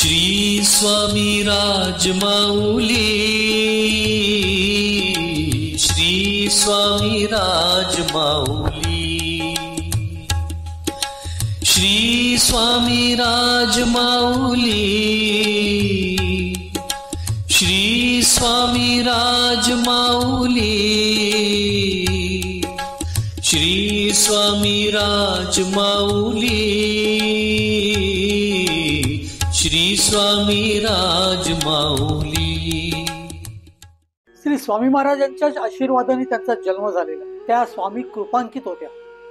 श्री स्वामी राजमाऊली, श्री स्वामी राजमाऊली, श्री स्वामी राजमाऊली, श्री स्वामी राजमाऊली, श्री स्वामी राजमाऊली, श्री स्वामी राजमाऊली. श्री स्वामी महाराजांच्याच आशीर्वादाने त्यांचा जन्म झालेला. त्या स्वामी कृपांकित होत्या.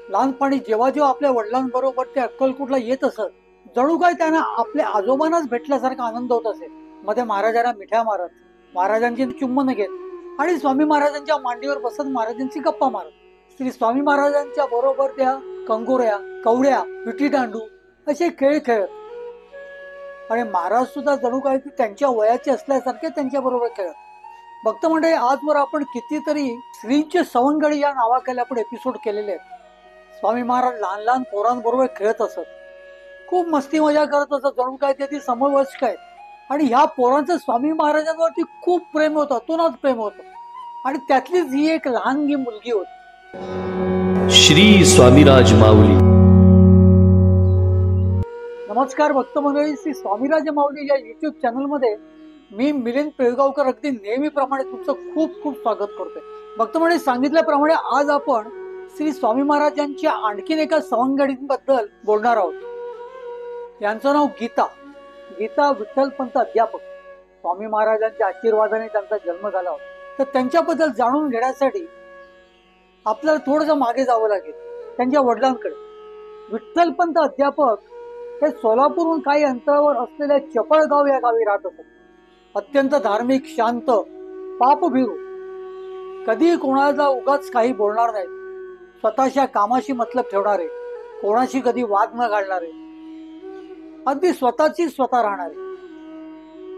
लहानपणी जेव्हा जेव्हा आपल्या वडिलांबरोबर ते अक्कलकोटला येत असत, जणू काय त्यांना आपल्या आजोबांनाच भेटल्यासारखा आनंद होत असेल. मध्ये महाराजांना मिठ्या मारत, महाराजांची चुंबन घेत आणि स्वामी महाराजांच्या मांडीवर बसत महाराजांची गप्पा मारत. श्री स्वामी महाराजांच्या बरोबर त्या कंगोऱ्या, कवड्या, विटी दांडू असे खेळ खेळत आणि महाराज सुद्धा जणू काय त्यांच्या वयाचे असल्यासारखे त्यांच्या बरोबर खेळत. भक्त मंडळी, आजवर आपण कितीतरी श्रींचे सवंगडी या नावाखाली आपण एपिसोड केलेले आहेत. स्वामी महाराज लहान लहान पोरांबरोबर खेळत असत, खूप मस्ती मजा करत असत, जणू काय ते समवयस्क आहेत. आणि ह्या पोरांचं स्वामी महाराजांवरती खूप प्रेम होतं, अतोनात प्रेम होतं. आणि त्यातलीच ही एक लहानगी मुलगी होती. श्री स्वामी राजमाऊली. नमस्कार भक्त मंडळी, श्री स्वामी राजमाऊली या युट्यूब चॅनल मध्ये मी मिलिंद पेळगावकर अगदी नेहमीप्रमाणे तुमचं खूप खूप स्वागत करतोय. भक्त मंडळी, सांगितल्याप्रमाणे आज आपण श्री स्वामी महाराजांच्या आणखीन एका सवंगडीबद्दल बोलणार आहोत. यांचं नाव गीता. गीता विठ्ठलपंत अध्यापक. स्वामी महाराजांच्या आशीर्वादाने त्यांचा जन्म झाला होता. तर त्यांच्याबद्दल जाणून घेण्यासाठी आपल्याला थोडंसं मागे जावं लागेल, त्यांच्या वडिलांकडे. विठ्ठलपंत अध्यापक हे सोलापूरहून काही अंतरावर असलेल्या चपळगाव या गावी राहत असत. अत्यंत धार्मिक, शांत, पापभिरू, कधी कोणाला उगाच काही बोलणार नाही, स्वतःच्या कामाशी मतलब ठेवणारे, कोणाशी कधी वाद न घालणारे, अगदी स्वतःची स्वतः राहणारे.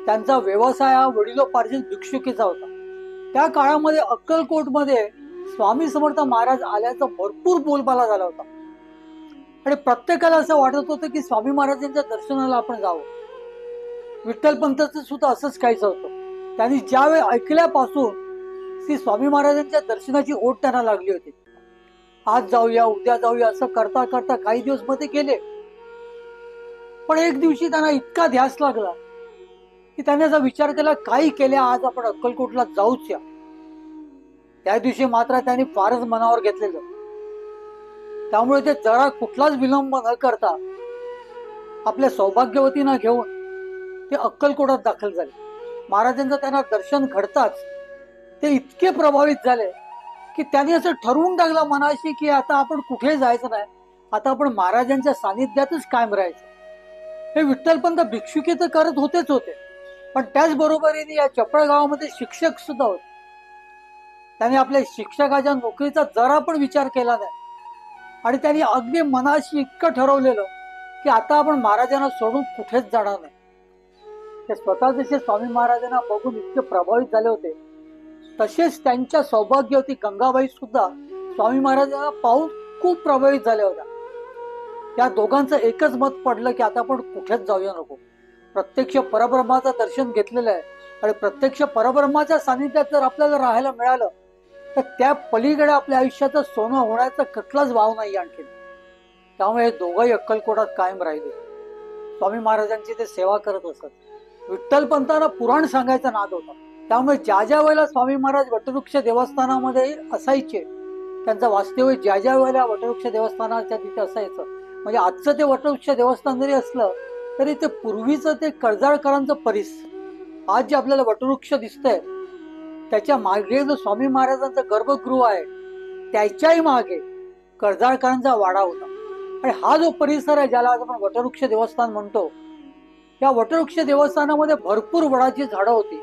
त्यांचा व्यवसाय हा वडिलोपार्जित भिक्षुकीचा होता. त्या काळामध्ये अक्कलकोटमध्ये स्वामी समर्थ महाराज आल्याचा भरपूर बोलबाला झाला होता आणि प्रत्येकाला असं वाटत होतं की स्वामी महाराजांच्या दर्शनाला आपण जावं. विठ्ठलपंताचं सुद्धा असंच काहीच होतं. त्यांनी ज्यावेळी ऐकल्यापासून श्री स्वामी महाराजांच्या दर्शनाची ओढ त्यांना लागली होती. आज जाऊया, उद्या जाऊया असं करता करता काही दिवस मध्ये गेले. पण एक दिवशी त्यांना इतका ध्यास लागला की त्यांनी असा विचार केला, काही केल्या आज आपण अक्कलकोटला जाऊच या. त्या दिवशी मात्र त्यांनी फारच मनावर घेतलेलं. त्यामुळे ते जरा कुठलाच विलंब न करता आपल्या सौभाग्यवतींना घेऊन ते अक्कलकोटात दाखल झाले. महाराजांचं त्यांना दर्शन घडताच ते इतके प्रभावित झाले की त्यांनी असं ठरवून टाकलं मनाशी की आता आपण कुठे जायचं नाही, आता आपण महाराजांच्या सानिध्यातच कायम राहायचं. हे विठ्ठलपंत भिक्षुकी तर करत होते, पण त्याचबरोबरीने या चपळ गावामध्ये शिक्षक सुद्धा होते. त्यांनी आपल्या शिक्षकाच्या नोकरीचा जरा पण विचार केला नाही आणि त्यांनी अगदी मनाशी इतकं ठरवलेलं की आता आपण महाराजांना सोडून कुठेच जाणार नाही. ते स्वतः जसे स्वामी महाराजांना बघून इतके प्रभावित झाले होते, तसेच त्यांच्या सौभाग्यवती गंगाबाई सुद्धा स्वामी महाराजांना पाहून खूप प्रभावित झाल्या होत्या. या दोघांचं एकच मत पडलं की आता आपण कुठेच जाऊया नको. प्रत्यक्ष परब्रह्माचं दर्शन घेतलेलं आहे आणि प्रत्यक्ष परब्रह्माच्या सानिध्यात जर आपल्याला राहायला मिळालं तर त्या पलीकडे आपल्या आयुष्याचं सोनं होण्याचा कुठलाच वाव नाही आणखी. त्यामुळे हे दोघंही अक्कलकोटात कायम राहिले. स्वामी महाराजांची ते सेवा करत असत. विठ्ठलपंतांना पुराण सांगायचा नाद होता. त्यामुळे ज्या ज्या वेळेला स्वामी महाराज वटवृक्ष देवस्थानामध्ये असायचे, त्यांचं वास्तव्य ज्या ज्या वेळेला वटवृक्ष देवस्थानाच्या तिथे असायचं, म्हणजे आजचं ते वटवृक्ष देवस्थान जरी असलं तरी ते पूर्वीचं ते कर्जाळकरांचं परिस, आज जे आपल्याला वटवृक्ष दिसतंय त्याच्या मागे जो स्वामी महाराजांचं गर्भगृह आहे त्याच्याही मागे कर्जाळकरांचा वाडा होता. आणि हा जो परिसर आहे ज्याला आज आपण वटवृक्ष देवस्थान म्हणतो, या वटवृक्ष देवस्थानामध्ये भरपूर वडाची झाडं होती.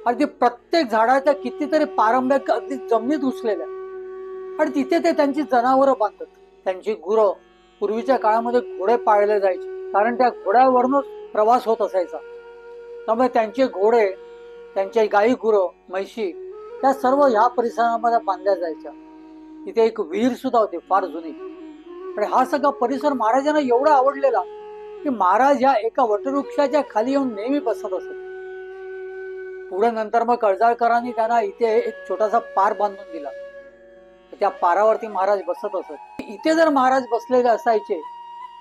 अगदी प्रत्येक झाडाच्या कितीतरी पारंब्या अगदी जमिनीत घुसलेल्या आणि तिथे ते त्यांची जनावरं बांधतात. त्यांची गुरं, पूर्वीच्या काळामध्ये घोडे पाळले जायचे कारण त्या घोड्यावरूनच प्रवास होत असायचा. त्यामुळे त्यांचे घोडे, त्यांच्या गाई, गुरं, म्हैशी त्या सर्व ह्या परिसरामध्ये बांधल्या जायच्या. तिथे एक विहीर सुद्धा होती फार जुनी. आणि हा सगळा परिसर महाराजांना एवढा आवडलेला की महाराज या एका वटवृक्षाच्या खाली येऊन नेहमी बसत असत. पुढे नंतर मग कर्जाळकरांनी त्यांना इथे एक छोटासा पार बांधून दिला. त्या पारावरती महाराज बसत असत. इथे जर महाराज बसलेले असायचे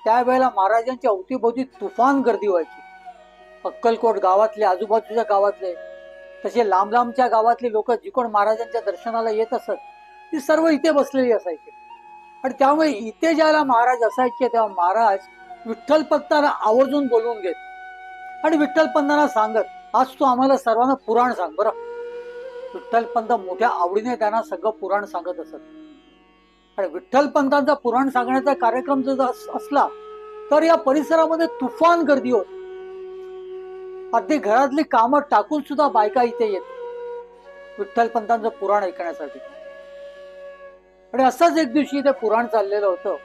त्यावेळेला महाराजांच्या अवतीभोवती तुफान गर्दी व्हायची. अक्कलकोट गावातले, आजूबाजूच्या गावातले, तसे लांब लांबच्या गावातले लोक जी कोण महाराजांच्या दर्शनाला येत असत ती सर्व इथे बसलेली असायची. आणि त्यामुळे इथे ज्याला महाराज असायचे तेव्हा महाराज विठ्ठलपंतांना आवर्जून बोलवून घेत आणि विठ्ठलपंतांना सांगत, आज तू आम्हाला सर्वांना पुराण सांग बरं. विठ्ठलपंत मोठ्या आवडीने त्यांना सगळं पुराण सांगत असत. आणि विठ्ठलपंतांचा पुराण सांगण्याचा कार्यक्रम जर असला तर या परिसरामध्ये तुफान गर्दी होत. अगदी घरातली कामं टाकून सुद्धा बायका इथे येत विठ्ठलपंतांचं पुराण ऐकण्यासाठी. आणि असंच एक दिवशी इथे पुराण चाललेलं होतं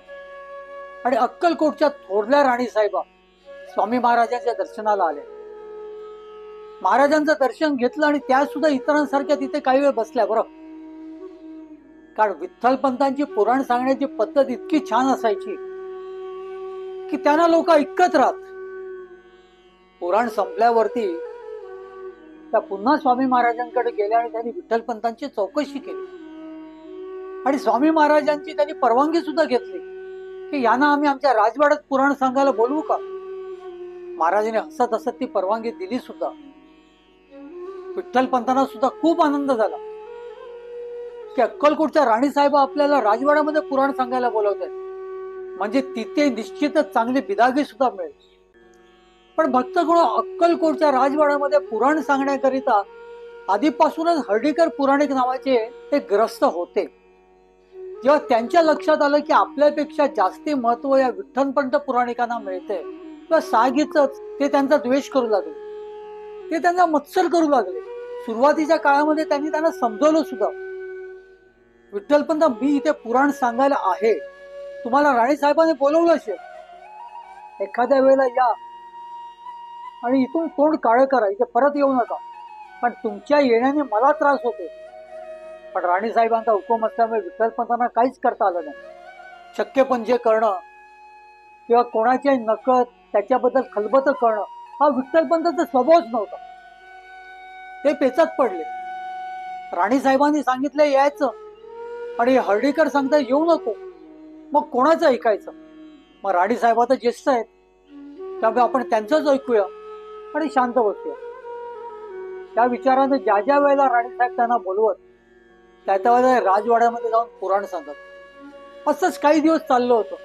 आणि अक्कलकोटच्या थोरल्या राणी साहेबा स्वामी महाराजांच्या दर्शनाला आल्या. महाराजांचं दर्शन घेतलं आणि त्या सुद्धा इतरांसारख्या तिथे काही वेळ बसल्या बरं. कारण विठ्ठलपंतांची पुराण सांगण्याची पद्धत इतकी छान असायची की त्यांना लोक ऐकत राहत. पुराण संपल्यावरती त्या पुन्हा स्वामी महाराजांकडे गेल्या आणि त्यांनी विठ्ठलपंतांची चौकशी केली आणि स्वामी महाराजांची त्यांनी परवानगी सुद्धा घेतली की यांना आम्ही आमच्या राजवाड्यात पुराण सांगायला बोलवू का. महाराजांनी हसत हसत ती परवानगी दिली सुद्धा. विठ्ठलपंतांना सुद्धा खूप आनंद झाला की अक्कलकोटच्या राणी साहेब आपल्याला राजवाड्यामध्ये पुराण सांगायला बोलवतात, म्हणजे तिथे निश्चितच चांगली बिदागी सुद्धा मिळेल. पण भक्तगण अक्कलकोटच्या राजवाड्यामध्ये पुराण सांगण्याकरिता आधीपासूनच हर्डीकर पुराणिक नावाचे एक ग्रस्त होते. जेव्हा त्यांच्या लक्षात आलं की आपल्यापेक्षा जास्ती महत्व या विठ्ठलपंत पुराणिकांना मिळते तेव्हा साहजिकच ते त्यांचा द्वेष करू लागले, ते त्यांना मत्सर करू लागले. सुरुवातीच्या काळामध्ये त्यांनी त्यांना समजवलं सुद्धा, विठ्ठलपंत मी इथे पुराण सांगायला आहे, तुम्हाला राणी साहेबांनी बोलवलं असेल, एखाद्या वेळेला या आणि इथून तोंड काळं करा, इथे परत येऊ नका, पण तुमच्या येण्याने मला त्रास होतो. पण राणी साहेबांचा हुकूम असल्यामुळे विठ्ठलपंतांना काहीच करता आलं नाही. शक्य पण जे करणं किंवा कोणाचे नकळत त्याच्याबद्दल खलबत करणं हा विठ्ठलपंतांचा स्वभावच नव्हता. ते पेचात पडले. राणी साहेबांनी सांगितलं यायचं आणि हर्डीकर सांगता येऊ नको, मग कोणाचं ऐकायचं. मग राणी साहेब आता ज्येष्ठ आहेत त्यामुळे आपण त्यांचंच ऐकूया आणि शांत बसूया. त्या विचाराने ज्या ज्या वेळेला राणी साहेब त्यांना बोलवत त्या वेळेला राजवाड्यामध्ये जाऊन पुराण सांगत. असंच काही दिवस चाललं होतं.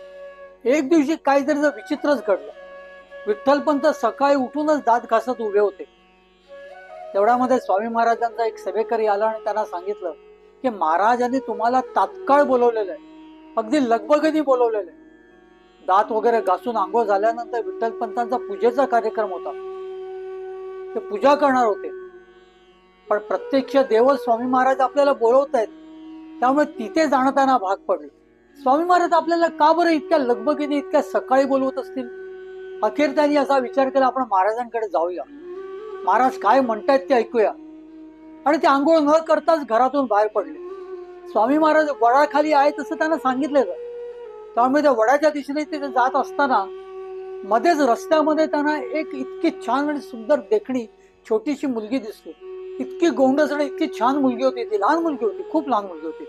एक दिवशी काहीतरी विचित्रच घडलं. विठ्ठलपंत सकाळी उठूनच दात घासत उभे होते. तेवढ्यामध्ये स्वामी महाराजांचा एक सेवेकरी आला आणि त्यांना सांगितलं की महाराजांनी तुम्हाला तात्काळ बोलवलेलं आहे, अगदी लगबगीने बोलवलेलं आहे. दात वगैरे घासून आंघोळ झाल्यानंतर विठ्ठलपंतांचा पूजेचा कार्यक्रम होता, ते पूजा करणार होते. पण प्रत्यक्ष देवच स्वामी महाराज आपल्याला बोलवत आहेत त्यामुळे तिथे जाणं त्यांना भाग पडले. स्वामी महाराज आपल्याला का बरं इतक्या लगबगीने इतक्या सकाळी बोलवत असतील. अखेर त्यांनी असा विचार केला आपण महाराजांकडे जाऊया, महाराज काय म्हणतायत ते ऐकूया. आणि ते आंघोळ न करताच घरातून बाहेर पडले. स्वामी महाराज वडाखाली आहेत असं त्यांना सांगितलेलं. त्यामुळे त्या वडाच्या दिशेने ते जात असताना मध्येच रस्त्यामध्ये त्यांना एक इतकी छान आणि सुंदर देखणी छोटीशी मुलगी दिसली. इतकी गोंडस आणि इतकी छान मुलगी होती, ती लहान मुलगी होती, खूप लहान मुलगी होती.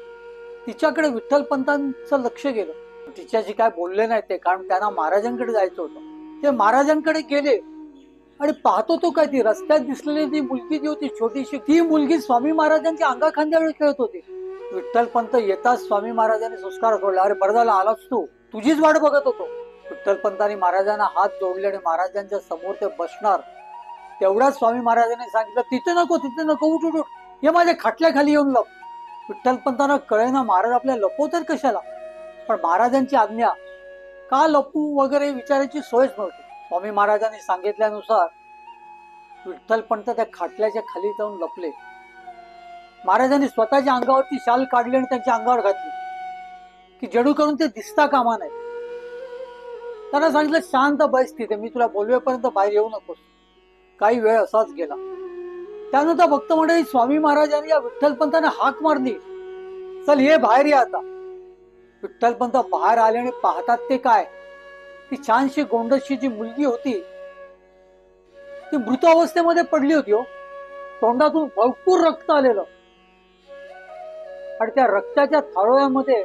तिच्याकडे विठ्ठलपंतांचं लक्ष गेलं. तिच्याशी काय बोलले नाही ते, कारण त्यांना महाराजांकडे जायचं होतं. ते महाराजांकडे गेले आणि पाहतो तो काय ती रस्त्यात दिसलेली ती मुलगी जी होती छोटीशी, ती मुलगी स्वामी महाराजांच्या अंगाखांद्यावर खेळत होती. विठ्ठलपंत येताच स्वामी महाराजांनी संस्कार सोडला. अरे बरं झालं आलास तू, तुझीच वाट बघत होतो. विठ्ठलपंतांनी महाराजांना हात जोडले आणि महाराजांच्या समोर ते बसणार. तेवढ्याच स्वामी महाराजांनी सांगितलं तिथे नको, तिथे नको, उठ उठ, हे माझ्या खाटल्याखाली येऊन लप. विठ्ठलपंतांना कळेना महाराज आपल्या लपवतात कशाला, पण महाराजांची आज्ञा का लपू वगैरे विचारायची सोयच नव्हती. स्वामी महाराजांनी सांगितल्यानुसार विठ्ठलपंत त्या खाटल्याच्या खाली जाऊन लपले. महाराजांनी स्वतःच्या अंगावरती शाल काढली आणि त्यांच्या अंगावर घातली की जणू करून ते दिसता कामा नाही. त्यांना सांगितलं शांत बस तिथे, मी तुला बोलवेपर्यंत बाहेर येऊ नकोस. काही वेळ असाच गेला. त्यानंतर भक्त मंडळी स्वामी महाराजांनी या विठ्ठलपंतांना हाक मारली, चल ये बाहेर या आता. विठ्ठलपंत बाहेर आले आणि पाहतात ते काय, ती छानशी गोंडशी जी मुलगी होती ती मृत अवस्थेमध्ये पडली होती हो. तोंडातून भरपूर रक्त आलेलं आणि त्या रक्ताच्या थारोळ्यामध्ये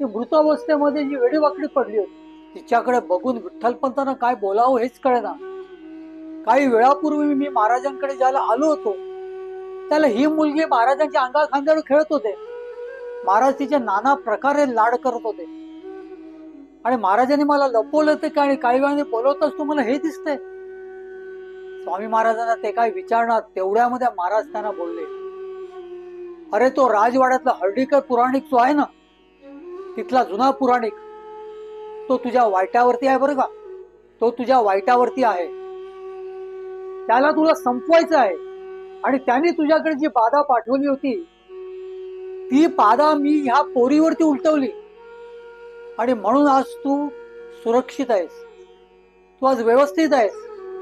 ती मृत अवस्थेमध्ये जी वेडीवाकडी पडली होती. तिच्याकडे बघून विठ्ठलपंतांना काय बोलावं हेच कळेना. काही वेळापूर्वी मी महाराजांकडे ज्याला आलो होतो त्याला ही मुलगी महाराजांच्या अंगा खांद्यावर खेळत होते. महाराज तिचे नाना प्रकारे लाड करत होते आणि महाराजांनी मला लपवलं ते काय, काही वेळाने बोलवताच तुम्हाला हे दिसतंय. स्वामी महाराजांना ते काय विचारणार तेवढ्यामध्ये महाराज त्यांना बोलले, अरे तो राजवाड्यातला हर्डीकर पुराणिक जो आहे ना, तिथला जुना पुराणिक, तो तुझ्या वाईटावरती आहे बरं का. तो तुझ्या वाईटावरती आहे. त्याला तुला संपवायचं आहे आणि त्याने तुझ्याकडे जी बाधा पाठवली होती ती बाधा मी ह्या पोरीवरती उलटवली आणि म्हणून आज तू सुरक्षित आहेस, तू आज व्यवस्थित आहेस.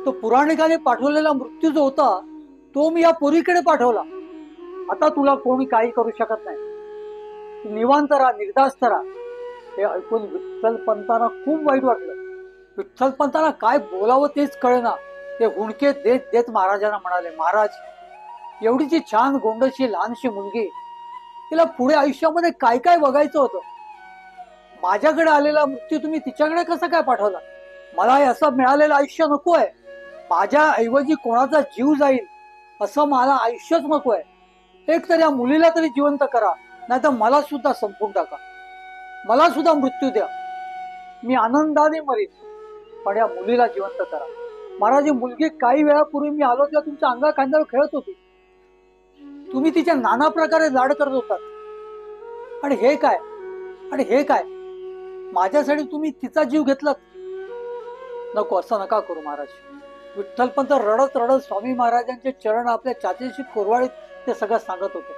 तो पुराणिकाने पाठवलेला मृत्यू जो होता तो मी या पोरीकडे पाठवला. आता तुला कोणी काही करू शकत नाही. तू निवांत राहा, निर्धास्त राहा. हे ऐकून विठ्ठलपंतांना खूप वाईट वाटलं. विठ्ठलपंतांना काय बोलावं तेच कळेना. ते हुंडके देत देत महाराजांना म्हणाले, महाराज, एवढीची छान गोंडशी लहानशी मुलगी, तिला पुढे आयुष्यामध्ये काय काय बघायचं होतं. माझ्याकडे आलेला मृत्यू तुम्ही तिच्याकडे कसं काय पाठवला? मला हे असं मिळालेलं आयुष्य नको आहे. माझ्या ऐवजी कोणाचा जीव जाईल असं मला आयुष्यच नको आहे. एक तर या मुलीला तरी जिवंत करा, नाही तर मला सुद्धा संपून टाका. मला सुद्धा मृत्यू द्या, मी आनंदाने मरीन, पण या मुलीला जिवंत करा. महाराज, ही मुलगी काही वेळापूर्वी मी आलो तेव्हा तुमच्या अंगा खांद्यावर खेळत होती. तुम्ही तिच्या नाना प्रकारे लाड करत होतात. आणि हे काय, आणि हे काय, माझ्यासाठी तुम्ही तिचा जीव घेतलात. नको, असं नका करू महाराज. विठ्ठलपंत रडत रडत स्वामी महाराजांचे चरण आपल्या छातीशी कोरवाळीत ते सगळं सांगत होते.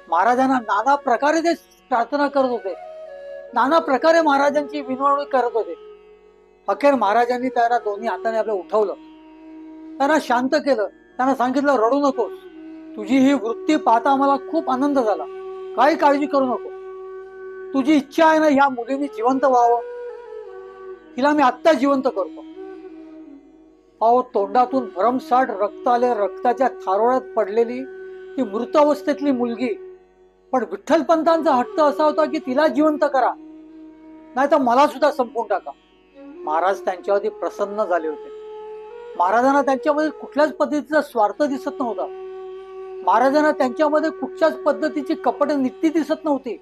महाराजांना नाना प्रकारे ते प्रार्थना करत होते, नाना प्रकारे महाराजांची विनवणूक करत होते. अखेर महाराजांनी त्यांना दोन्ही हाताने आपलं उठवलं, त्यांना शांत केलं, त्यांना सांगितलं, रडू नकोस. तुझी ही वृत्ती पाहता मला खूप आनंद झाला. काही काळजी करू नको. तुझी इच्छा आहे ना ह्या मुलीने जिवंत व्हावं, तिला मी आत्ता जिवंत करतो. अहो, तोंडातून भरमसाठ रक्त आले, रक्ताच्या थारोळ्यात पडलेली ती मृत अवस्थेतली मुलगी. पण विठ्ठलपंतांचा हट्ट असा होता की तिला जिवंत करा, नाही तर मला सुद्धा संपवून टाका. महाराज त्यांच्यावरती प्रसन्न झाले होते. महाराजांना त्यांच्यामध्ये कुठल्याच पद्धतीचा स्वार्थ दिसत नव्हता. महाराजांना त्यांच्यामध्ये कुठच्याच पद्धतीची कपट नीती दिसत नव्हती.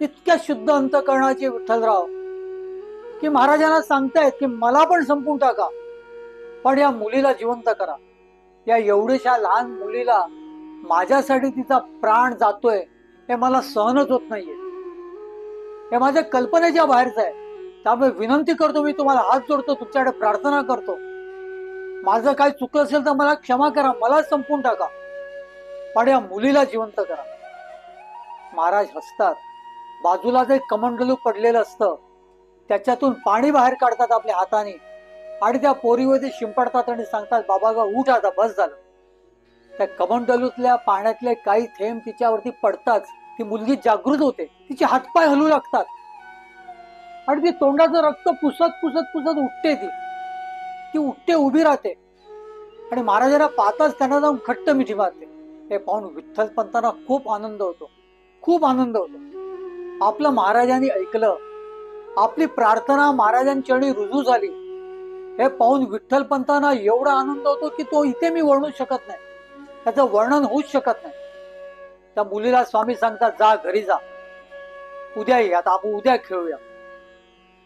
इतक्या शुद्ध अंतकरणाचे विठ्ठलराव की महाराजांना सांगतायत की मला पण संपून टाका, पण या मुलीला जिवंत करा. या एवढ्याशा लहान मुलीला माझ्यासाठी तिचा प्राण जातोय हे मला सहनच होत नाहीये. हे माझ्या कल्पनेच्या बाहेरच आहे. त्यामुळे विनंती करतो, मी तुम्हाला हात जोडतो, तुमच्याकडे प्रार्थना करतो. माझं काय चुकलं असेल तर मला क्षमा करा, मला संपून टाका, पण या मुलीला जिवंत करा. महाराज हसतात. बाजूला जे कमंडलू पडलेलं असतं त्याच्यातून पाणी बाहेर काढतात आपल्या हाताने आणि त्या पोरीवरती शिंपडतात आणि सांगतात, बाबा ग उठ आता, बस झालं. त्या कमंडलूतल्या पाण्यातले काही थेंब तिच्यावरती पडताच ती मुलगी जागृत होते. तिचे हातपाय हलू लागतात आणि ती तोंडाचं रक्त पुसत पुसत पुसत उठते. ती उठते, उभी राहते आणि महाराजांना पाहताच त्यांना जाऊन खट्ट मिठी मारते. हे पाहून विठ्ठलपंतांना खूप आनंद होतो, खूप आनंद होतो. आपलं महाराजांनी ऐकलं, आपली प्रार्थना महाराजांचरणी रुजू झाली. हे पाहून विठ्ठलपंतांना एवढा आनंद होतो की तो इथे मी वर्णू शकत नाही, त्याचं वर्णन होऊच शकत नाही. त्या मुलीला स्वामी सांगतात, जा घरी जा, उद्या ये, आता आपण उद्या खेळूया.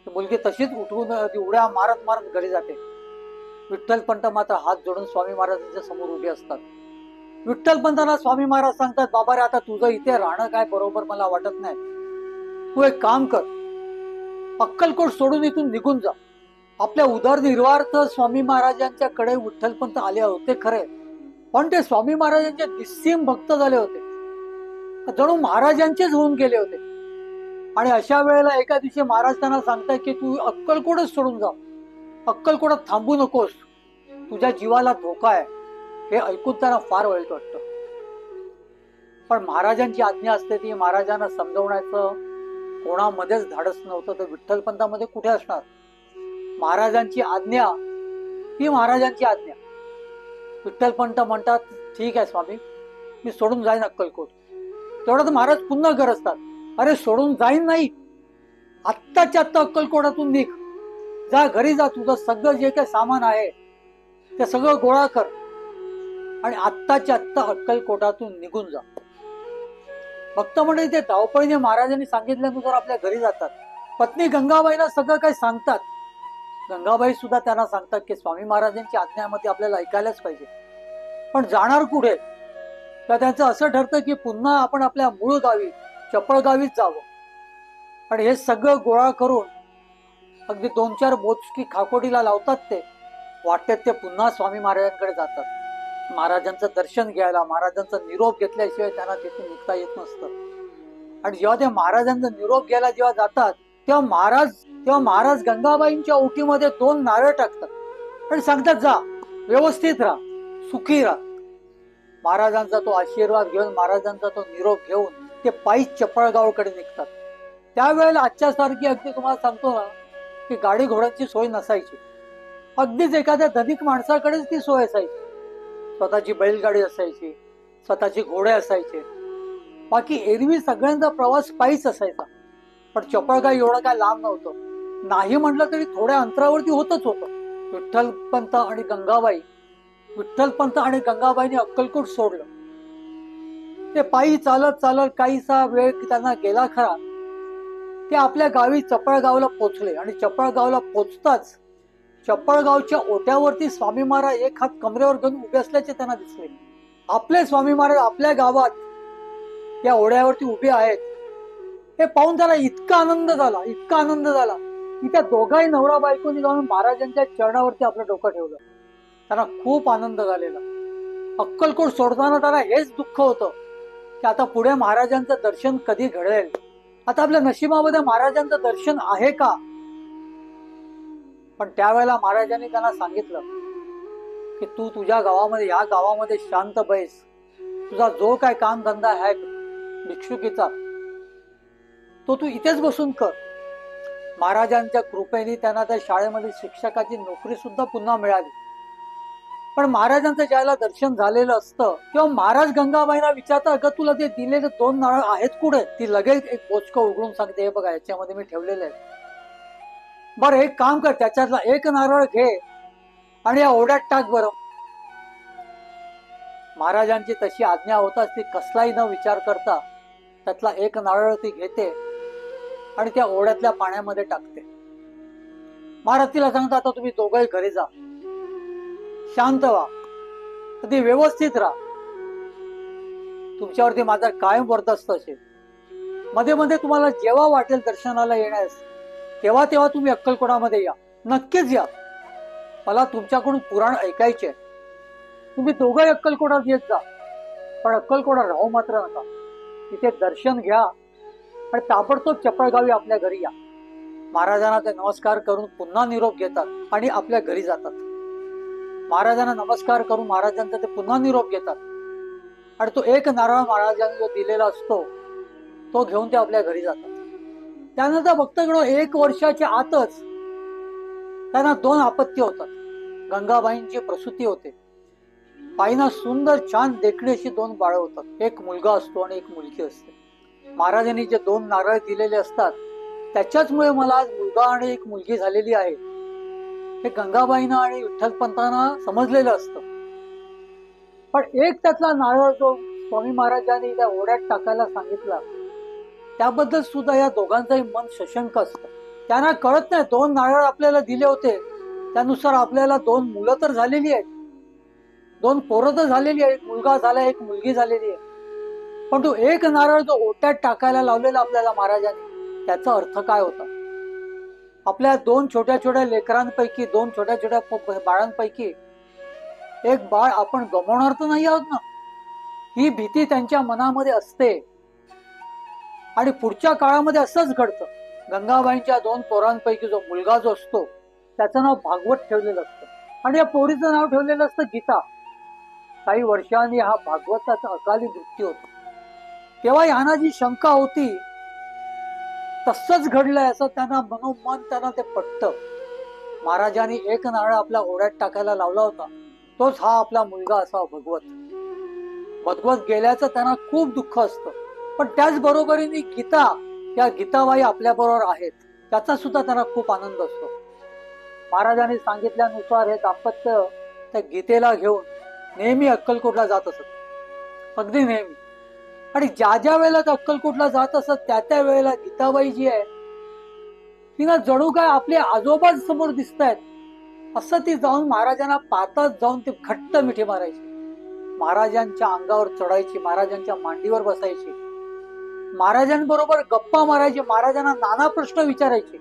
मुलगी तशीच उठून उड्या मारत मारत घरी जाते. विठ्ठलपंत मात्र हात जोडून स्वामी महाराजांच्या समोर उभे असतात. विठ्ठलपंतांना स्वामी महाराज सांगतात, बाबा रे, आता तुझं इथे राहणं काय बरोबर मला वाटत नाही. तू एक काम कर, अक्कलकोट सोडून इथून निघून जा. आपल्या उदरनिर्वाहार्थ स्वामी महाराजांच्या कडे विठ्ठलपंत आले होते खरे, पण ते स्वामी महाराजांचे निस्सीम भक्त झाले होते, जणू महाराजांचेच होऊन गेले होते. आणि अशा वेळेला एका दिवशी महाराज त्यांना सांगताय की तू अक्कलकोटच सोडून जा, अक्कलकोटात थांबू नकोस, तुझ्या जीवाला धोका आहे. हे ऐकून त्यांना फार वाईट वाटतं. पण महाराजांची आज्ञा असते ती महाराजांना समजवण्याचं कोणामध्येच धाडस नव्हतं तर विठ्ठलपंतामध्ये कुठे असणार. महाराजांची आज्ञा ही महाराजांची आज्ञा. विठ्ठलपंत म्हणतात ठीक आहे स्वामी, मी सोडून जाईन अक्कलकोट. तेवढं तर महाराज पुन्हा गरजतात, अरे सोडून जाईन नाही, आत्ताच्या आत्ता अक्कलकोटातून निघ, जा घरी जा, तुझं सगळं जे काही सामान आहे ते सगळं गोळा कर आणि आत्ताच्या आत्ता अक्कलकोटातून निघून जा. भक्त मंडळी ते धावपळीने महाराजांनी सांगितल्यानुसार आपल्या घरी जातात. पत्नी गंगाबाईला सगळं काही सांगतात. गंगाबाई सुद्धा त्यांना सांगतात की स्वामी महाराजांची आज्ञामध्ये आपल्याला ऐकायलाच पाहिजे, पण जाणार कुठे. तर त्यांचं असं ठरतं की पुन्हा आपण आपल्या मूळ गावी चपळगावीच जावं. आणि हे सगळं गोळा करून अगदी 2-4 मोजकी खाकोटीला लावतात. ते वाटेत ते पुन्हा स्वामी महाराजांकडे जातात. महाराजांचं दर्शन घ्यायला, महाराजांचा निरोप घेतल्याशिवाय त्यांना तिथून निघता येत नसतं. आणि जेव्हा ते महाराजांचा निरोप घ्यायला जेव्हा जातात तेव्हा महाराज गंगाबाईंच्या ओटीमध्ये 2 नारळ टाकतात आणि सांगतात जा, व्यवस्थित राहा, सुखी राहा. महाराजांचा तो आशीर्वाद घेऊन, महाराजांचा तो निरोप घेऊन ते पायी चपळगावकडे निघतात. त्यावेळेला आजच्या सारखी अगदी तुम्हाला सांगतो ना की गाडी घोड्यांची सोय नसायची. अगदीच एखाद्या धनिक माणसाकडेच ती सोय असायची. स्वतःची बैलगाडी असायची, स्वतःची घोडे असायचे. बाकी एरवी सगळ्यांचा प्रवास पायीच असायचा. पण चपळगाव एवढं काय लांब नव्हतं. नाही म्हटलं तरी थोड्या अंतरावरती होतच होतं. विठ्ठलपंत आणि गंगाबाईने अक्कलकोट सोडलं. ते पायी चालत चालत काहीसा वेळ त्यांना गेला खरा. ते आपल्या गावी चपळगावला पोचले आणि चपळगावला पोचताच चपळगावच्या ओट्यावरती स्वामी महाराज एक हात कमरेवर घेऊन उभे असल्याचे त्यांना दिसले. आपले स्वामी महाराज आपल्या गावात या ओढ्यावरती उभे आहेत हे पाहून त्याला इतका आनंद झाला की त्या दोघाही नवरा बायकोनी जाऊन महाराजांच्या चरणावरती आपलं डोकं ठेवलं. त्यांना खूप आनंद झालेला. अक्कलकोट सोडताना त्याला हेच दुःख होतं की आता पुढे महाराजांचं दर्शन कधी घडेल, आता आपल्या नशिबामध्ये महाराजांचं दर्शन आहे का. पण त्यावेळेला महाराजांनी त्यांना सांगितलं की तू तुझ्या गावामध्ये, या गावामध्ये शांत बैस. तुझा जो काय काम धंदा आहे भिक्षुकीचा तो तू इथेच बसून कर. महाराजांच्या कृपेने त्यांना त्या शाळेमध्ये शिक्षकाची नोकरी सुद्धा पुन्हा मिळाली. पण महाराजांचं ज्याला दर्शन झालेलं असतं तेव्हा महाराज गंगाबाईंना विचारतात, अगं तुला ते दिलेले 2 नारळ आहेत कुठे. ती लगेच एक बोचकं उघडून सांगते, हे बघा याच्यामध्ये मी ठेवलेले आहे. बरं एक काम कर, त्याच्यातला एक नारळ घे आणि या ओढ्यात टाक बरं. महाराजांची तशी आज्ञा होताच ती कसलाही न विचार करता त्यातला एक नारळ ती घेते आणि त्या ओढ्यातल्या पाण्यामध्ये टाकते. महाराज तिला सांगतात, आता तुम्ही दोघंही घरी जा, शांत व्हा, कधी व्यवस्थित राहा. तुमच्यावरती माझा कायम वर्चस्व असेल. मध्ये मध्ये तुम्हाला जेव्हा वाटेल दर्शनाला येण्यास तेव्हा तेव्हा तुम्ही अक्कलकोटामध्ये या, नक्कीच या. मला तुमच्याकडून पुराण ऐकायचे. तुम्ही दोघंही अक्कलकोटात येत जा, पण अक्कलकोटा राहू मात्र नका. तिथे दर्शन घ्या आणि ताबडतोब चपळगावी आपल्या घरी या. महाराजांना ते नमस्कार करून पुन्हा निरोप घेतात आणि आपल्या घरी जातात. महाराजांना नमस्कार करून महाराजांचा ते पुन्हा निरोप घेतात आणि तो एक नारळ महाराजांनी जो दिलेला असतो तो घेऊन ते आपल्या घरी जातात. त्यानंतर भक्तगण 1 वर्षाच्या आतच त्यांना 2 आपत्ती होतात. गंगाबाईंची प्रसूती होते. बाईंना सुंदर छान देखणी अशी 2 बाळं होतात. एक मुलगा असतो आणि एक मुलगी असते. महाराजांनी जे 2 नारळ दिलेले असतात त्याच्याचमुळे मला आज मुलगा आणि एक मुलगी झालेली आहे हे गंगाबाईंना आणि विठ्ठलपंतांना समजलेलं असतं. पण एक त्यातला नारळ जो स्वामी महाराजांनी त्या ओढ्यात टाकायला सांगितला त्याबद्दल सुद्धा या दोघांचंही मन सशंक असतं. त्यांना कळत नाही 2 नारळ आपल्याला दिले होते त्यानुसार आपल्याला 2 मुलं तर झालेली आहेत, 2 पोरं तर झालेली आहेत, मुलगा झाला, एक मुलगी झालेली आहे. पण तो एक नारळ जो ओट्यात टाकायला लावलेला आपल्याला महाराजांनी त्याचा अर्थ काय होता. आपल्या 2 छोट्या छोट्या लेकरांपैकी, 2 छोट्या छोट्या बाळांपैकी एक बाळ आपण गमावणार तर नाही आहोत ना, ही भीती त्यांच्या मनामध्ये असते. आणि पुढच्या काळामध्ये असंच घडतं. गंगाबाईंच्या 2 पोरांपैकी जो मुलगा जो असतो त्याचं नाव भागवत ठेवलेलं असतं आणि या पोरीचं नाव ठेवलेलं असतं गीता. काही वर्षांनी हा भागवताचा अकाली मृत्यू होतो. तेव्हा यांना जी शंका होती तसंच घडलंय असं त्यांना मनोमन त्यांना ते पटतं. महाराजांनी एक नारळ आपल्या ओढ्यात टाकायला लावला होता, तोच हा आपला मुलगा असा भगवत. भगवत गेल्याचं त्यांना खूप दुःख असतं, पण त्याच बरोबरीने गीता, या गीताबाई आपल्या बरोबर आहेत, त्याचा सुद्धा त्यांना खूप आनंद असतो. महाराजांनी सांगितल्यानुसार हे दाम्पत्य त्या गीतेला घेऊन नेहमी अक्कलकोटला जात असत, अगदी नेहमी. आणि ज्या ज्या वेळेला ते अक्कलकोटला जात असत त्या त्या वेळेला गीताबाई जी आहे तिला जणू काय आपले आजोबा समोर दिसत आहेत असं ती जाऊन महाराजांना पाहताच जाऊन ते घट्ट मिठी मारायची, महाराजांच्या अंगावर चढायची, महाराजांच्या मांडीवर बसायची, महाराजांबरोबर गप्पा मारायची, महाराजांना नाना प्रश्न विचारायचे.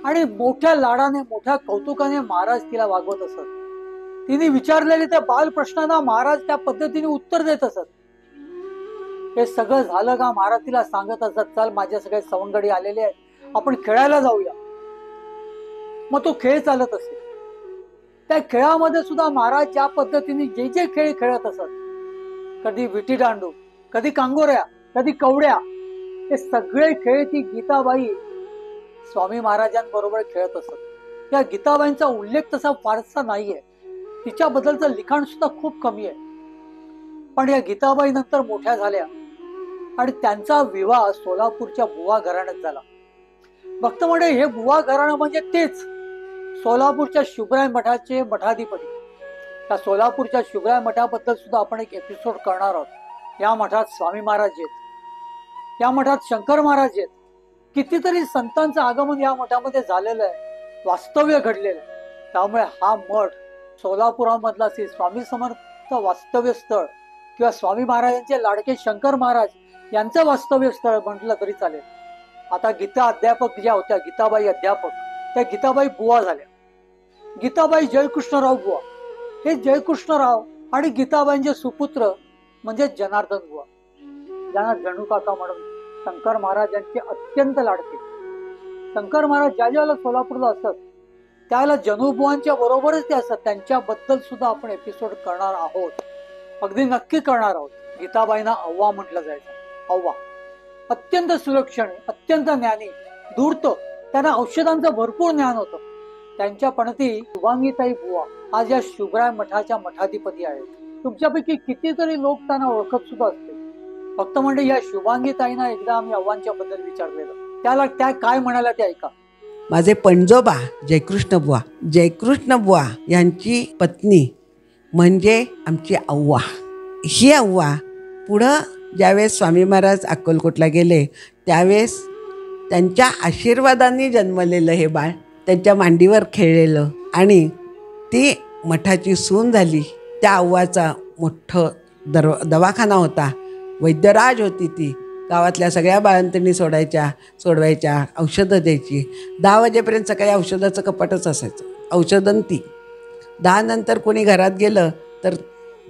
आणि मोठ्या लाडाने मोठ्या कौतुकाने महाराज तिला वागवत असत. तिने विचारलेले त्या बाल प्रश्नांना महाराज त्या पद्धतीने उत्तर देत असत. हे सगळं झालं का महाराज तिला सांगत असत, चल माझ्या सगळे सवंगडी आलेले आहेत, आपण खेळायला जाऊया. मग तो खेळ चालत असे. त्या खेळामध्ये सुद्धा महाराज ज्या पद्धतीने जे जे खेळ खेळत असत, कधी विटी दांडू, कधी कांगोऱ्या, कधी कवड्या, हे सगळे खेळ ती गीताबाई स्वामी महाराजांबरोबर खेळत असत. या गीताबाईंचा उल्लेख तसा फारसा नाहीये, तिच्याबद्दलचं लिखाण सुद्धा खूप कमी आहे. पण या गीताबाई नंतर मोठ्या झाल्या आणि त्यांचा विवाह सोलापूरच्या बुवा घराण्यात झाला. भक्त मंडळी, हे बुवा घराणं म्हणजे तेच सोलापूरच्या शुभराय मठाचे मठाधिपती. त्या सोलापूरच्या शुभराय मठाबद्दल सुद्धा आपण एक एपिसोड करणार आहोत. या मठात स्वामी महाराज आहेत, या मठात शंकर महाराज आहेत, कितीतरी संतांचं आगमन या मठामध्ये झालेलं आहे, वास्तव्य घडलेलं आहे. त्यामुळे हा मठ सोलापुरामधला श्री स्वामी समर्थ वास्तव्य स्थळ किंवा स्वामी महाराजांचे लाडके शंकर महाराज यांचं वास्तव्य स्थळ म्हटलं तरी चालेल. आता गीता अध्यापक ज्या होत्या, गीताबाई अध्यापक, त्या गीताबाई बुवा झाल्या. गीताबाई जयकृष्णराव बुवा. हे जयकृष्णराव आणि गीताबाईंचे सुपुत्र म्हणजे जनार्दन बुवा, ज्यांना जणू काका म्हणून शंकर महाराजांचे अत्यंत लाडके. शंकर महाराज ज्या ज्याला सोलापूरला असतात त्याला जनुबुवांच्या बरोबरच ते असतात. त्यांच्याबद्दल सुद्धा आपण एपिसोड करणार आहोत, अगदी नक्की करणार आहोत. गीताबाईंना अव्वा म्हटलं जायचं. अव्वा अत्यंत सुलक्षणी, अत्यंत ज्ञानी, धूर्त, त्यांना औषधांचं भरपूर ज्ञान होतं. त्यांच्या पणती शुभांगीताई बुवा आज या शुभराय मठाच्या मठाधिपती आहेत. तुमच्यापैकी कितीतरी लोक त्यांना ओळखत सुद्धा असते. फक्त म्हणजे या शुभांगीताईंना एकदा आम्ही अव्वांच्या बद्दल विचारलेलं, त्याला त्या काय म्हणाल्या ते ऐका. माझे पणजोबा जयकृष्ण बुवा यांची पत्नी म्हणजे आमची अव्वा. ही अव्वा पुढं ज्यावेळेस स्वामी महाराज अक्कलकोटला गेले त्यावेळेस त्यांच्या आशीर्वादांनी जन्मलेलं हे बाळ त्यांच्या मांडीवर खेळलेलं आणि ती मठाची सून झाली. त्या अव्वाचा मोठं दवाखाना होता, वैद्यराज होती ती. गावातल्या सगळ्या बाळंतणी सोडवायच्या, औषधं द्यायची. 10 वाजेपर्यंत सकाळी औषधाचं कपाटच असायचं, औषधं ती. 10 नंतर कोणी घरात गेलं तर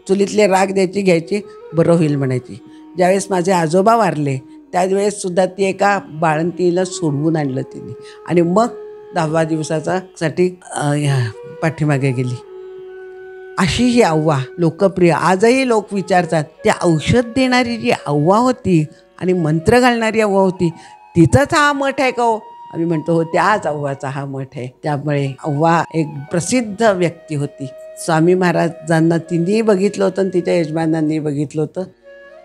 चुलीतले राग घ्यायची, बरं होईल म्हणायची. ज्यावेळेस माझे आजोबा वारले त्यावेळेससुद्धा ती एका बाळंतीला सोडवून आणलं तिने आणि मग 10व्या दिवसासाठी पाठीमागे गेली. अशी ही अव्वा लोकप्रिय. आजही लोक विचारतात त्या औषध देणारी जी अव्वा होती आणि मंत्र घालणारी अव्वा होती तिचाच हा मठ आहे का हो? आम्ही म्हणतो हो, त्याच अव्वाचा हा मठ आहे. त्यामुळे अव्वा एक प्रसिद्ध व्यक्ती होती. स्वामी महाराजांना तिने बघितलं होतं आणि तिच्या यजमानांनी बघितलं होतं.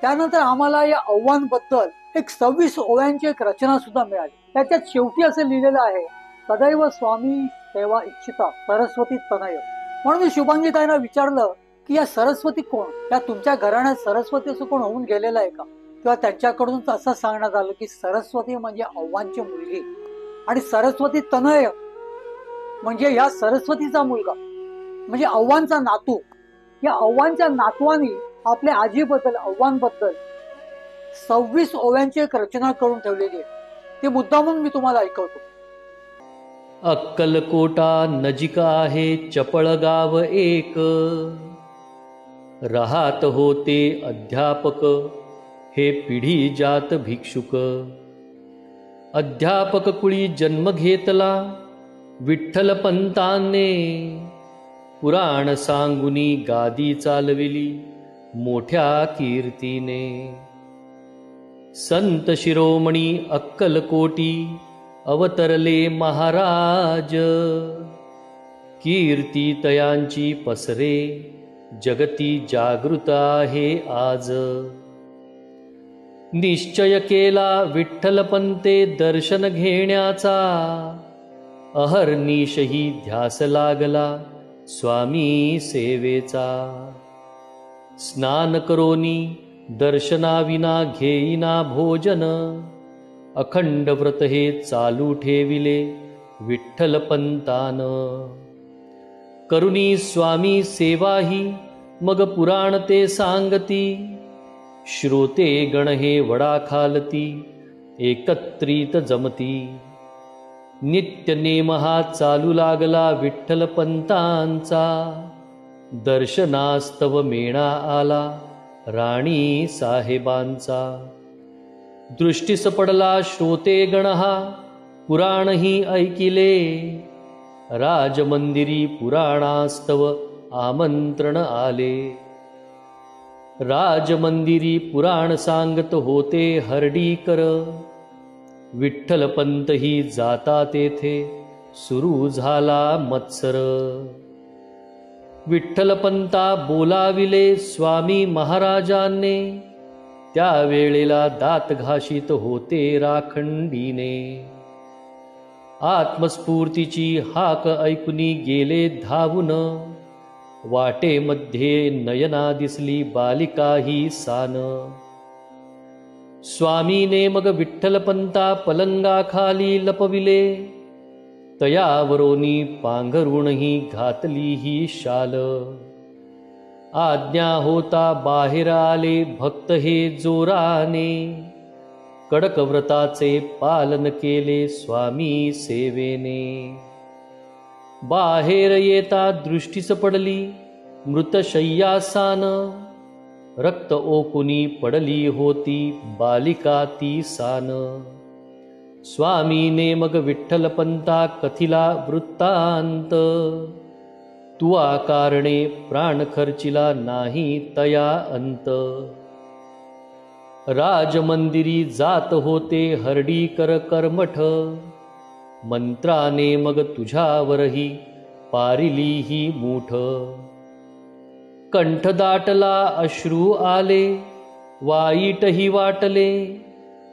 त्यानंतर आम्हाला या अव्वांबद्दल एक 26 ओव्यांची एक रचना सुद्धा मिळाली. त्याच्यात शेवटी असं लिहिलेलं आहे, सदैव स्वामी सेवा इच्छिता सरस्वती तनय. म्हणून मी शुभांगीताईंना विचारलं की या सरस्वती कोण? या तुमच्या घराण्यात सरस्वती असं कोण होऊन गेलेलं आहे का? किंवा त्यांच्याकडून असं सांगण्यात आलं की सरस्वती म्हणजे अव्वांची मुलगी आणि सरस्वती तनय म्हणजे ह्या सरस्वतीचा मुलगा म्हणजे अव्वांचा नातू. या अव्वांच्या नातवानी आपल्या आजीबद्दल, अव्वांबद्दल 26 ओव्यांची एक रचना करून ठेवलेली आहे. ती मुद्दामून मी तुम्हाला ऐकवतो. अक्कलकोटा नजिक आहे चपळ गाव एक, राहत होते अध्यापक हे पिढी जात भिक्षुक. अध्यापक कुळी जन्म घेतला विठ्ठल पंतांनी, पुराण सांगुनी गादी चालविली मोठ्या कीर्तीने. संत शिरोमणी अक्कलकोटी अवतरले महाराज, कीर्ती तयांची पसरे जगती जागृत आहे आज। निश्चय केला विठ्ठलपंते दर्शन घेण्याचा, अहर्निशही ध्यास लागला स्वामी सेवेचा। स्नान करोनी दर्शनाविना घेईना भोजन, अखंड व्रत हे चालू ठेविले विठ्ठलपंतान। करुणी स्वामी सेवाही मग पुराण ते सांगती, श्रोते गण हे वडा खालती एकत्रित जमती। नित्य नेम हा चालू लागला विठ्ठलपंतांचा, दर्शनास्तव मेणा आला राणी साहेबांचा। दृष्टीस पडला श्रोते गण हा पुराणही ऐकिले, राजमंदिरी पुराणास्तव आमंत्रण आले। राजमंदिरी पुराण सांगत होते हर्डीकर, विठ्ठलपंतही जाता तेथे सुरू झाला मत्सर। विठ्ठलपंता बोलाविले स्वामी महाराजांनी, त्यावेळेला दात घाशीत होते राखंडीने। आत्मस्फूर्तीची हाक ऐकुनी गेले धावून, वाटेमध्ये नयना दिसली बालिकाही सान। स्वामीने मग विठ्ठलपंता पलंगाखाली लपविले, तयावरोनी पांघरुणही घातली ही शाल। आज्ञा होता बाहेर आले भक्त हे जोराने, कडक व्रताचे पालन केले स्वामी सेवेने। बाहेर येता दृष्टीस पडली मृतशय्यासान, रक्त ओकुनी पडली होती बालिका ती सान। स्वामीने मग विठ्ठलपंता कथिला वृत्तांत, तुआ कारणे प्राण खर्चिला नाही तया अंत। राजमंदिरी जात होते हर्डीकर कर्मठ, मंत्राने मग तुझ्यावरही पारिली ही मूठ। कंठ दाटला अश्रू आले वाईटही वाटले,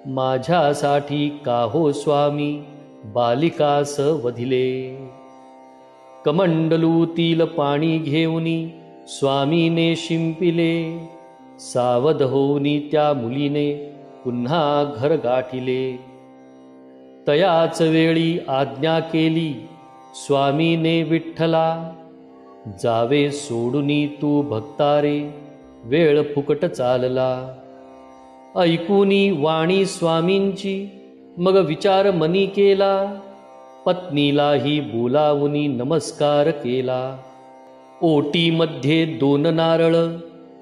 माझ्यासाठी का हो स्वामी बालिकास वधिले। कमंडलूतील पाणी घेऊनी स्वामीने शिंपिले, सावध होऊनी त्या मुलीने पुन्हा घर गाठिले। तयाच वेळी आज्ञा केली स्वामीने विठ्ठला, जावे सोडूनी तू भक्तारे वेळ फुकट चालला। ऐकूनी वाणी स्वामींची मग विचार मनी केला, पत्नीलाही बोलावूनी नमस्कार केला। ओटीमध्ये 2 नारळ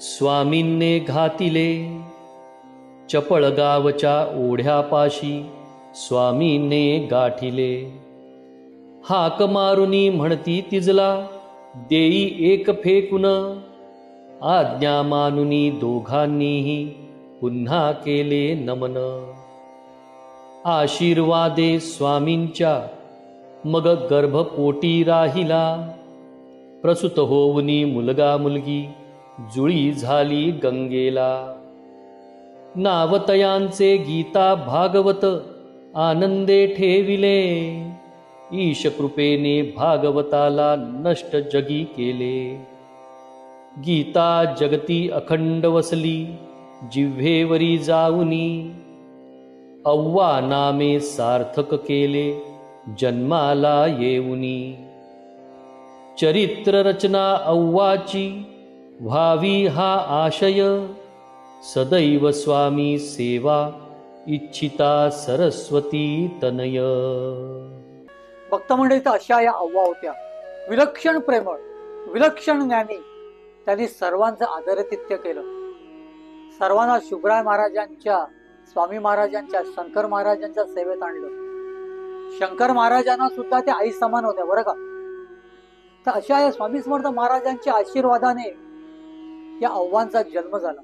स्वामींने घातिले, चपळगावच्या ओढ्यापाशी स्वामींने गाठिले। हाक मारुनी म्हणती तिजला देई एक फेकून, आज्ञा मानुनी दोघांनीही पुन्हा केले नमन। आशीर्वादे स्वामींच्या मग गर्भपोटी राहिला, प्रसूत होऊनी मुलगा मुलगी जुळी झाली गंगेला। नावतयांचे गीता भागवत आनंदे ठेविले, ईश कृपेने भागवताला नष्ट जगी केले। गीता जगती अखंड वसली जिव्हेवरी जाऊनी, अव्वा नामे सार्थक केले जन्माला येऊनी। चरित्र रचना अव्वाची व्हावी हा आशय, सदैव स्वामी सेवा इच्छिता सरस्वती तनय। भक्त मंडळी अशा या अव्वा होत्या, विलक्षण प्रेमळ, विलक्षण ज्ञानी। त्यांनी सर्वांचं आदरातिथ्य केलं, सर्वांना शुभराय महाराजांच्या, स्वामी महाराजांच्या, शंकर महाराजांच्या सेवेत आणलं। शंकर महाराजांना सुद्धा त्या आई समान होत्या बरं का। तर अशा या स्वामी समर्थ महाराजांच्या आशीर्वादाने या अव्वांचा जन्म झाला।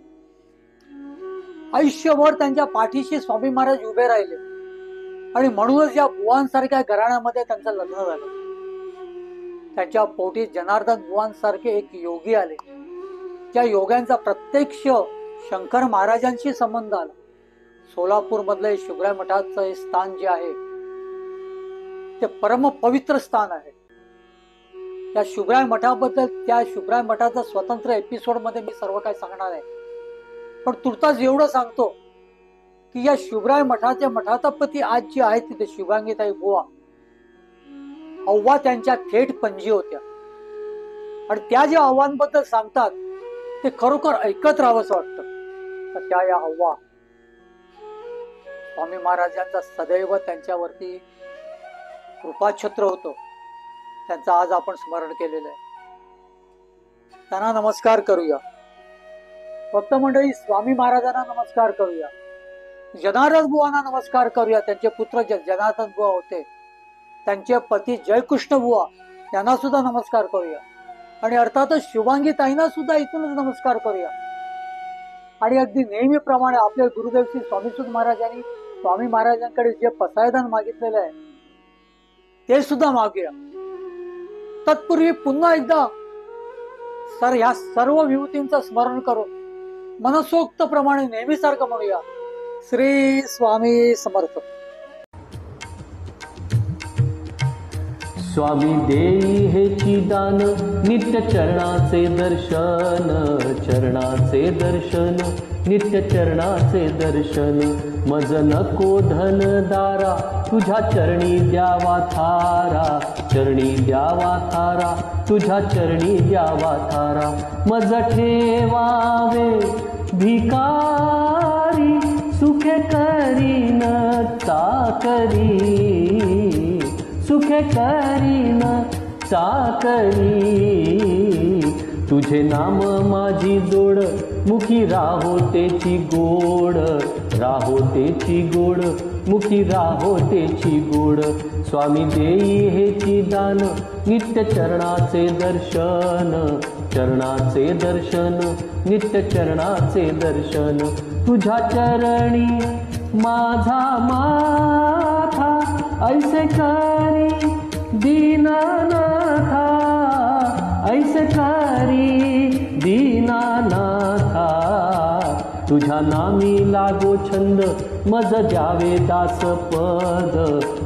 आयुष्यभर त्यांच्या पाठीशी स्वामी महाराज उभे राहिले आणि म्हणूनच या बुवांसारख्या घराण्यामध्ये त्यांचं लग्न झालं. त्यांच्या पोटी जनार्दन बुवांसारखे एक योगी आले, त्या योग्यांचा प्रत्यक्ष शंकर महाराजांशी संबंध आला. सोलापूर मधले शुभ्राय मठाचं हे स्थान जे आहे ते परम पवित्र स्थान आहे. त्या शुभ्राय मठाबद्दल, त्या शुभ्राय मठाचा स्वतंत्र एपिसोड मध्ये मी सर्व काही सांगणार आहे, पण तुर्तास एवढं सांगतो की या शुभ्राय मठाच्या मठाधिपती आज जी आहेत तिथे शुभांगीताई बुवा, अव्वा त्यांच्या थेट पणजी होत्या. आणि त्या ज्या आव्हांबद्दल सांगतात ते खरोखर ऐकत राहावंसं वाटतं. तर त्या या अव्वा स्वामी महाराजांचा सदैव त्यांच्यावरती कृपाछत्र होतं, त्यांचं आज आपण स्मरण केलेलं आहे. त्यांना नमस्कार करूया. भक्त मंडळी, स्वामी महाराजांना नमस्कार करूया. जनार्दन बुवांना नमस्कार करूया. त्यांचे पुत्र जनार्दन बुवा होते, त्यांचे पती जयकृष्ण बुवा यांना सुद्धा नमस्कार करूया. आणि अर्थातच शुभांगी ताईंना सुद्धा इथूनच नमस्कार करूया. आणि अगदी नेहमीप्रमाणे आपले गुरुदेव श्री स्वामीसुत महाराजांनी स्वामी महाराजांकडे जे पसायदान मागितलेलं आहे ते सुद्धा मागूया. तत्पूर्वी पुन्हा एकदा ह्या सर्व विभूतींचं स्मरण करून मनसोक्त प्रमाणे नेहमीसारखं म्हणूया, श्री स्वामी समर्थ. स्वामी देई हेची दान, नित्य चरणाचे दर्शन, चरणाचे दर्शन, नित्य चरणाचे दर्शन. मज नको धन दारा, तुझ्या चरणी द्यावा थारा, चरणी द्यावा थारा, तुझ्या चरणी द्यावा थारा. मज ठेवावे भिकारी, सुखे करीन चाकरी, सुखे करीन चाकरी. तुझे नाम माझी जोड, मुखी राहो तेची गोड, राहो तेची गोड, मुखी राहो तेची गोड. स्वामी देई हेची दान, नित्य चरणाचे दर्शन, चरणाचे दर्शन, नित्य चरणाचे दर्शन. तुझ्या चरणी माझा माथा, ऐसे करी दीनानाथा, ऐसे करी दीनानाथा. तुझ्या नामी लागो छंद, मज द्यावे दास पद,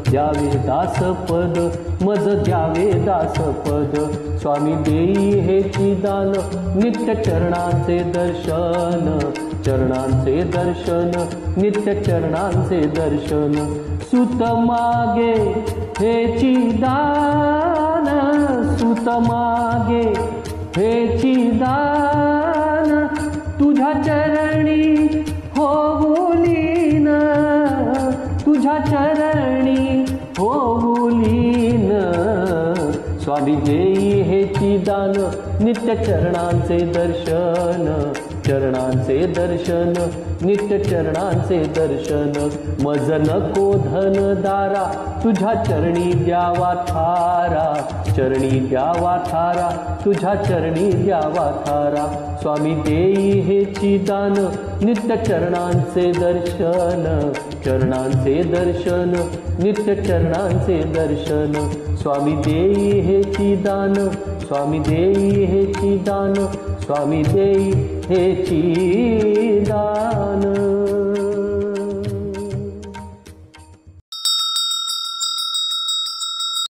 द्यावे दास पद, मज द्यावे दास पद. स्वामी देई हेची दान, नित्य चरणाचे दर्शन, चरणांचे दर्शन, नित्य चरणांचे दर्शन. सुत मागे हेची दान, सुत मागे हेची दान. तुझ्या चरणी होऊलीन, तुझ्या चरणी होऊलीन. स्वामी देई हेची दान, नित्य चरणांचे दर्शन, चरणांचे दर्शन, नित्य चरणांचे दर्शन. मज नको धन दारा, तुझ्या चरणी द्यावा थारा, चरणी द्यावा थारा, तुझ्या चरणी द्यावा थारा. स्वामी देई हेची दान, नित्य चरणांचे दर्शन, चरणांचे दर्शन, नित्य चरणांचे दर्शन. स्वामी देई हेची दान, स्वामी देई हेची दान, स्वामी देई हेची दान.